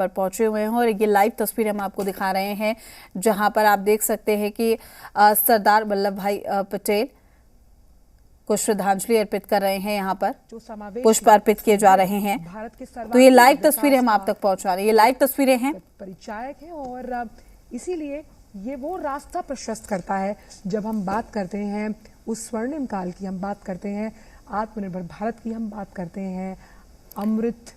पर पहुंचे हुए हैं और ये लाइव तस्वीर हम आपको दिखा रहे हैं जहां पर आप देख सकते हैं कि सरदार वल्लभ भाई पटेल को श्रद्धांजलि अर्पित कर रहे हैं। यहाँ पर पुष्प अर्पित किए जा रहे हैं। तो ये लाइव तस्वीरें हम आप तक पहुंचा रहे हैं। ये लाइव तस्वीरें हैं, परिचायक है और इसीलिए ये वो रास्ता प्रशस्त करता है। जब हम बात करते हैं उस स्वर्णिम काल की, हम बात करते हैं आत्मनिर्भर भारत की, हम बात करते हैं अमृत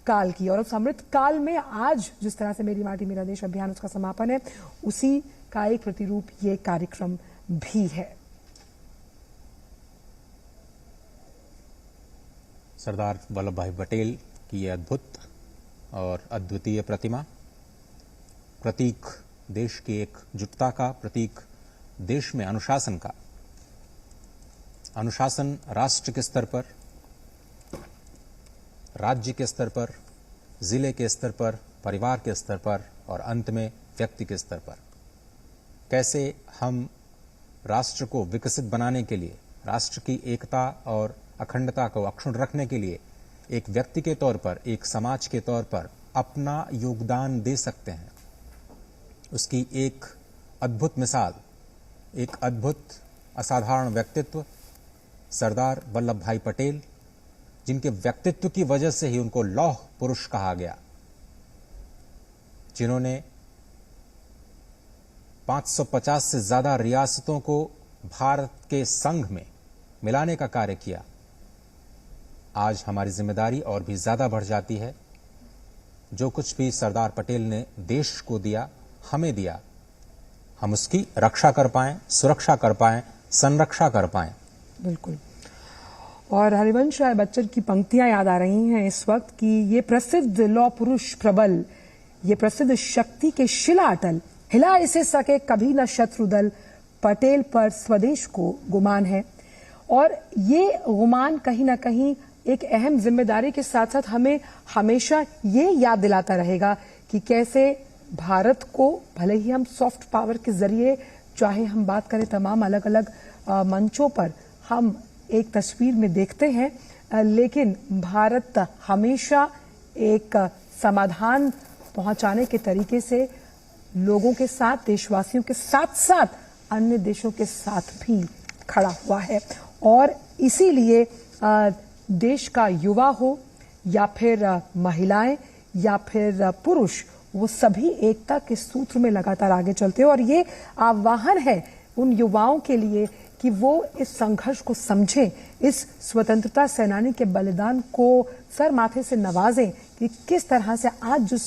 काल की, और उस अमृत काल में आज जिस तरह से मेरी माटी मेरा देश अभियान उसका समापन है, उसी का एक प्रतिरूप ये कार्यक्रम भी है। सरदार वल्लभ भाई पटेल की ये अद्भुत और अद्वितीय प्रतिमा, प्रतीक देश की एकजुटता का, प्रतीक देश में अनुशासन का। अनुशासन राष्ट्र के स्तर पर, राज्य के स्तर पर, जिले के स्तर पर, परिवार के स्तर पर और अंत में व्यक्ति के स्तर पर। कैसे हम राष्ट्र को विकसित बनाने के लिए, राष्ट्र की एकता और अखंडता को अक्षुण्ण रखने के लिए एक व्यक्ति के तौर पर, एक समाज के तौर पर अपना योगदान दे सकते हैं, उसकी एक अद्भुत मिसाल, एक अद्भुत असाधारण व्यक्तित्व सरदार वल्लभ भाई पटेल, जिनके व्यक्तित्व की वजह से ही उनको लौह पुरुष कहा गया, जिन्होंने 550 से ज्यादा रियासतों को भारत के संघ में मिलाने का कार्य किया। आज हमारी जिम्मेदारी और भी ज्यादा बढ़ जाती है। जो कुछ भी सरदार पटेल ने देश को दिया, हमें दिया, हम उसकी रक्षा कर पाएं, सुरक्षा कर पाएं, संरक्षा कर पाएं। बिल्कुल। और हरिवंश राय बच्चन की पंक्तियां याद आ रही हैं इस वक्त कि ये प्रसिद्ध लौह पुरुष प्रबल, ये प्रसिद्ध शक्ति के शिला अटल, हिला इसे सके कभी न शत्रु दल, पटेल पर स्वदेश को गुमान है। और ये गुमान कहीं ना कहीं एक अहम जिम्मेदारी के साथ साथ हमें हमेशा ये याद दिलाता रहेगा कि कैसे भारत को, भले ही हम सॉफ्ट पावर के जरिए, चाहे हम बात करें तमाम अलग अलग मंचों पर हम एक तस्वीर में देखते हैं, लेकिन भारत हमेशा एक समाधान पहुंचाने के तरीके से लोगों के साथ, देशवासियों के साथ साथ अन्य देशों के साथ भी खड़ा हुआ है। और इसीलिए देश का युवा हो या फिर महिलाएं या फिर पुरुष, वो सभी एकता के सूत्र में लगातार आगे चलते हैं। और ये आह्वान है उन युवाओं के लिए कि वो इस संघर्ष को समझें, इस स्वतंत्रता सेनानी के बलिदान को सर माथे से नवाजें कि किस तरह से आज जिस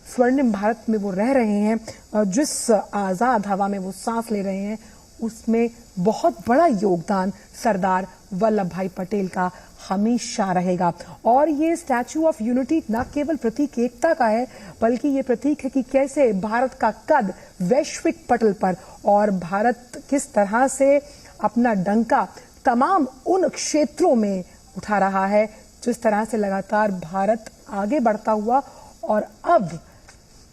स्वर्णिम भारत में वो रह रहे हैं, जिस आज़ाद हवा में वो सांस ले रहे हैं, उसमें बहुत बड़ा योगदान सरदार वल्लभ भाई पटेल का हमेशा रहेगा। और ये स्टैच्यू ऑफ यूनिटी न केवल प्रतीक एकता का है, बल्कि ये प्रतीक है कि कैसे भारत का कद वैश्विक पटल पर, और भारत किस तरह से अपना डंका तमाम उन क्षेत्रों में उठा रहा है जिस तरह से लगातार भारत आगे बढ़ता हुआ और अब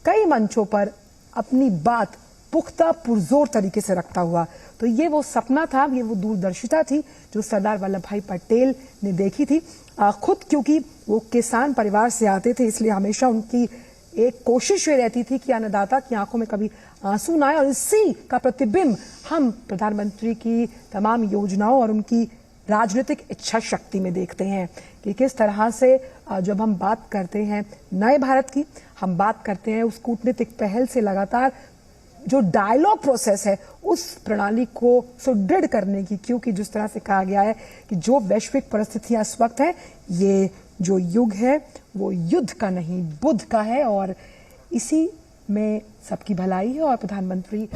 कई मंचों पर अपनी बात पुख्ता पुरजोर तरीके से रखता हुआ। तो ये वो सपना था, ये वो दूरदर्शिता थी जो सरदार वल्लभ भाई पटेल ने देखी थी। खुद क्योंकि वो किसान परिवार से आते थे, इसलिए हमेशा उनकी एक कोशिश ये रहती थी कि अन्नदाता की आंखों में कभी आंसू ना आए। और इसी का प्रतिबिंब हम प्रधानमंत्री की तमाम योजनाओं और उनकी राजनीतिक इच्छा शक्ति में देखते हैं कि किस तरह से जब हम बात करते हैं नए भारत की, हम बात करते हैं उस कूटनीतिक पहल से लगातार जो डायलॉग प्रोसेस है उस प्रणाली को सुदृढ़ करने की, क्योंकि जिस तरह से कहा गया है कि जो वैश्विक परिस्थितियां इस वक्त है, ये जो युग है वो युद्ध का नहीं बुद्ध का है, और इसी में सबकी भलाई है। और प्रधानमंत्री